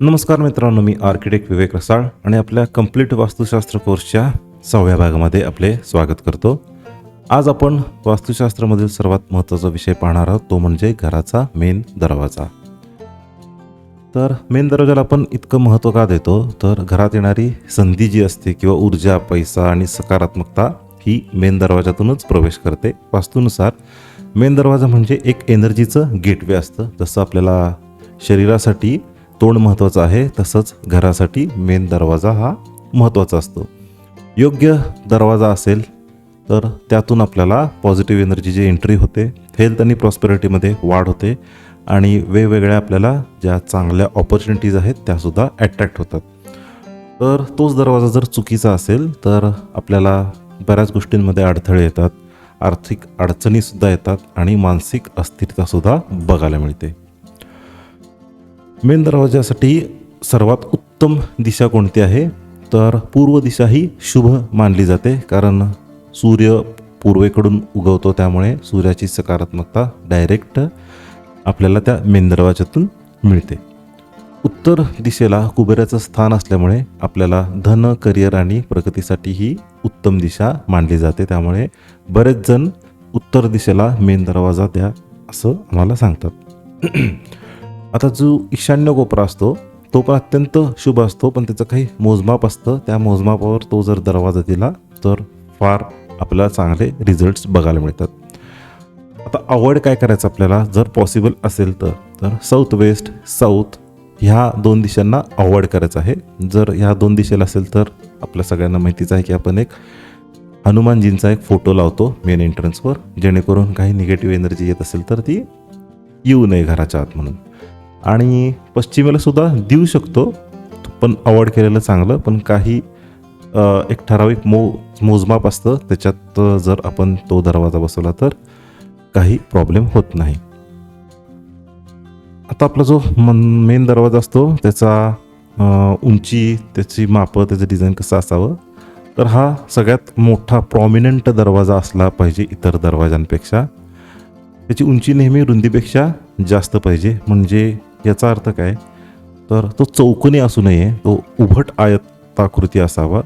नमस्कार मित्रांनो, मी आर्किटेक्ट विवेक रसाळ आणि आपल्या कंप्लीट वास्तुशास्त्र कोर्सच्या 6व्या भागामध्ये आपले स्वागत करतो. आज आपण वास्तुशास्त्रामधील सर्वात महत्त्वाचा विषय पाहणार आहोत, तो म्हणजे घराचा मेन दरवाजा. तर मेन दरवाजाला आपण इतकं महत्त्व का देतो, तर घरात येणारी संधी जी असते किंवा ऊर्जा, पैसा आणि सकारात्मकता ही मेन दरवाजातूनच प्रवेश करते. वास्तूनुसार मेन दरवाजा म्हणजे एक एनर्जीचं गेटवे असतं. जसं आपल्याला शरीरासाठी तोंड महत्त्वाचं आहे, तसंच घरासाठी मेन दरवाजा हा महत्त्वाचा असतो. योग्य दरवाजा असेल तर त्यातून आपल्याला पॉझिटिव्ह एनर्जीची एंट्री होते, हेल्थ आणि प्रॉस्पेरिटीमध्ये वाढ होते आणि वेगवेगळ्या आपल्याला ज्या चांगल्या ऑपॉर्च्युनिटीज आहेत त्यासुद्धा ॲट्रॅक्ट होतात. तर तोच दरवाजा जर चुकीचा असेल तर आपल्याला बऱ्याच गोष्टींमध्ये अडथळे येतात, आर्थिक अडचणीसुद्धा येतात आणि मानसिक अस्थिरतासुद्धा बघायला मिळते. मेन दरवाजासाठी सर्वात उत्तम दिशा कोणती आहे, तर पूर्व दिशा ही शुभ मानली जाते, कारण सूर्य पूर्वेकडून उगवतो, त्यामुळे सूर्याची सकारात्मकता डायरेक्ट आपल्याला त्या मेन दरवाजातून मिळते. उत्तर दिशेला कुबेराचं स्थान असल्यामुळे आपल्याला धन, करिअर आणि प्रगतीसाठी ही उत्तम दिशा मानली जाते. त्यामुळे बरेच जण उत्तर दिशेला मेन दरवाजा द्या असं आम्हाला सांगतात. आता जो ईशान्य कोपरा असतो तो पण अत्यंत शुभ असतो, पण त्याचं काही मोजमाप असतं. त्या मोजमापावर तो जर दरवाजा दिला तर फार आपल्याला चांगले रिझल्ट्स बघायला मिळतात. आता अवॉइड काय करायचं आपल्याला, जर पॉसिबल असेल तर साऊथ वेस्ट, साऊथ ह्या दोन दिशांना अवॉइड करायचं आहे. जर ह्या दोन दिशेला असेल तर आपल्या सगळ्यांना माहितीच आहे की आपण एक हनुमानजींचा एक फोटो लावतो मेन एंट्रन्सवर, जेणेकरून काही निगेटिव्ह एनर्जी येत असेल तर ती येऊ नये घराच्या आत म्हणून. आणि पश्चिमेला सुद्धा देऊ शकतो, पण अवॉइड केलेलं चांगलं. पण काही एक ठराविक मोजमाप असतं, त्याच्यात जर आपण तो दरवाजा बसवला तर काही प्रॉब्लेम होत नाही. आता आपला जो मेन दरवाजा असतो त्याचा उंची, त्याची मापं, त्याचं डिझाईन कसं असावं, तर हा सगळ्यात मोठा प्रॉमिनंट दरवाजा असला पाहिजे इतर दरवाजांपेक्षा. त्याची उंची नेहमी रुंदीपेक्षा जास्त पाहिजे. म्हणजे याचा अर्थ काय, तर तो चौकोनी असू नये, तो उभट आयताकृती असावा,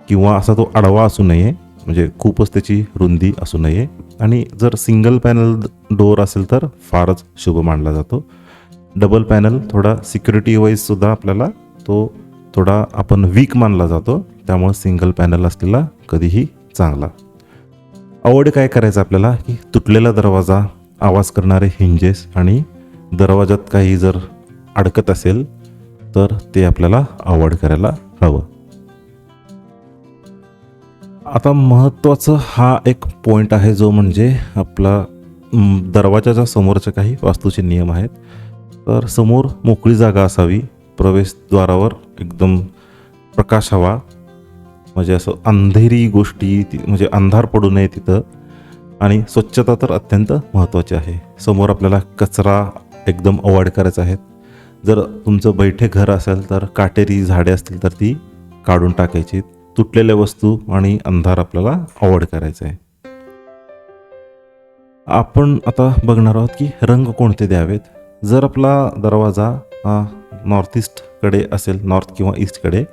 किंवा असा तो आडवा असू नये, म्हणजे खूपच त्याची रुंदी असू नये. आणि जर सिंगल पॅनल डोअर असेल तर फारच शुभ मानला जातो. डबल पॅनल थोडा सिक्युरिटी वाईजसुद्धा आपल्याला तो थोडा आपण वीक मानला जातो, त्यामुळे सिंगल पॅनल असलेला कधीही चांगला. अवॉइड काय करायचं आपल्याला, की तुटलेला दरवाजा, आवाज करणारे हिंजेस आणि दरवाजात काही जर अडकत असेल तर ते आपल्याला अवॉइड करायला हवं. आता महत्त्वाचं हा एक पॉईंट आहे, जो म्हणजे आपला दरवाजाच्या समोरचे काही वास्तूचे नियम आहेत. तर समोर मोकळी जागा असावी, प्रवेशद्वारावर एकदम प्रकाश हवा, म्हणजे असं अंधेरी गोष्टी म्हणजे अंधार पडू नये तिथं. आणि स्वच्छता तर अत्यंत महत्त्वाची आहे. समोर आपल्याला कचरा एकदम अवॉइड करायचा आहे. जर तुमचं बैठे घर असेल तर काटेरी झाडे असतील तर ती काढून टाकायची. तुटलेल्या वस्तू आणि अंधार आपल्याला अवॉइड करायचं आहे. आपण आता बघणार आहोत की रंग कोणते द्यावेत. जर आपला दरवाजा हा नॉर्थ ईस्टकडे असेल, नॉर्थ किंवा ईस्टकडे,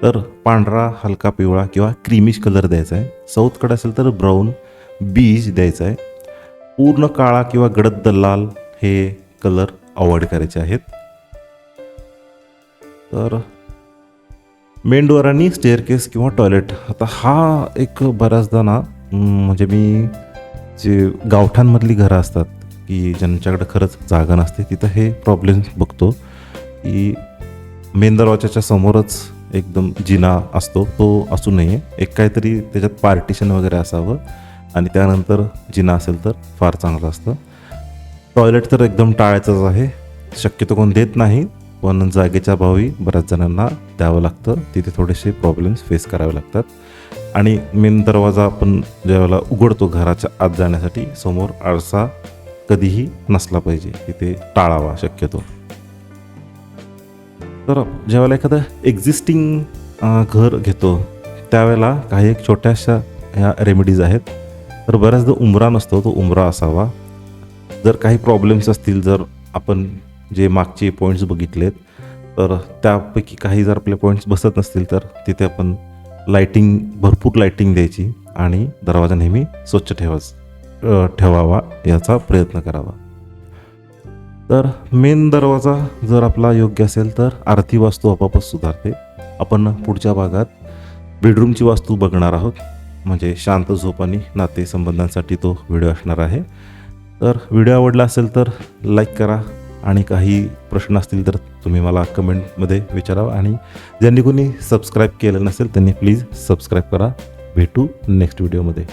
तर पांढरा, हलका पिवळा किंवा क्रीमिश कलर द्यायचा आहे. साऊथकडे असेल तर ब्राऊन, बीज द्यायचा आहे. पूर्ण काळा किंवा गडद लाल हे कलर अवॉइड करायचे आहेत. तर मेन डोअर आणि स्टेअरकेस किंवा टॉयलेट, आता हा एक बऱ्याचदा ना, म्हणजे मी जे गावठांमधली घरं असतात की ज्यांच्याकडे खरंच जागा नसते, तिथं हे प्रॉब्लेम बघतो की मेन दरवाजाच्या समोरच एकदम जिना असतो, तो असू नये. एक काहीतरी त्याच्यात पार्टिशन वगैरे असावं आणि त्यानंतर जिना असेल तर फार चांगलं असतं. टॉयलेट तर एकदम टाळायचंच आहे, शक्यतो कोण देत नाही, पण जागेच्या अभावी बऱ्याच जणांना द्यावं लागतं. तिथे थोडेसे प्रॉब्लेम्स फेस करावे लागतात. आणि मेन दरवाजा आपण ज्यावेळेला उघडतो घराच्या आत जाण्यासाठी, समोर आरसा कधीही नसला पाहिजे, तिथे टाळावा शक्यतो. तर ज्यावेळेला एखादं एक्झिस्टिंग घर घेतो त्यावेळेला काही एक छोट्याशा ह्या रेमेडीज आहेत. तर बऱ्याचदा उंबरा नसतो, तो उंबरा असावा. जर काही प्रॉब्लेम्स असतील, जर आपण जे मागचे पॉईंट्स बघितलेत, तर त्यापैकी काही जर आपले पॉईंट्स बसत नसतील तर तिथे आपण भरपूर लाईटिंग द्यायची आणि दरवाजा नेहमी स्वच्छ ठेवावा याचा प्रयत्न करावा. तर मेन दरवाजा जर आपला योग्य असेल तर आर्थिक वास्तू आपोआपच सुधारते. आपण पुढच्या भागात बेडरूमची वास्तू बघणार आहोत, म्हणजे शांत झोप आणि नातेसंबंधांसाठी तो व्हिडिओ असणार आहे. तर व्हिडिओ आवडला असेल तर लाईक करा आणि काही प्रश्न असतील तर तुम्ही मला कमेंटमध्ये विचारावा आणि ज्यांनी कोणी सबस्क्राईब केलं नसेल त्यांनी प्लीज सबस्क्राईब करा. भेटू नेक्स्ट व्हिडिओमध्ये.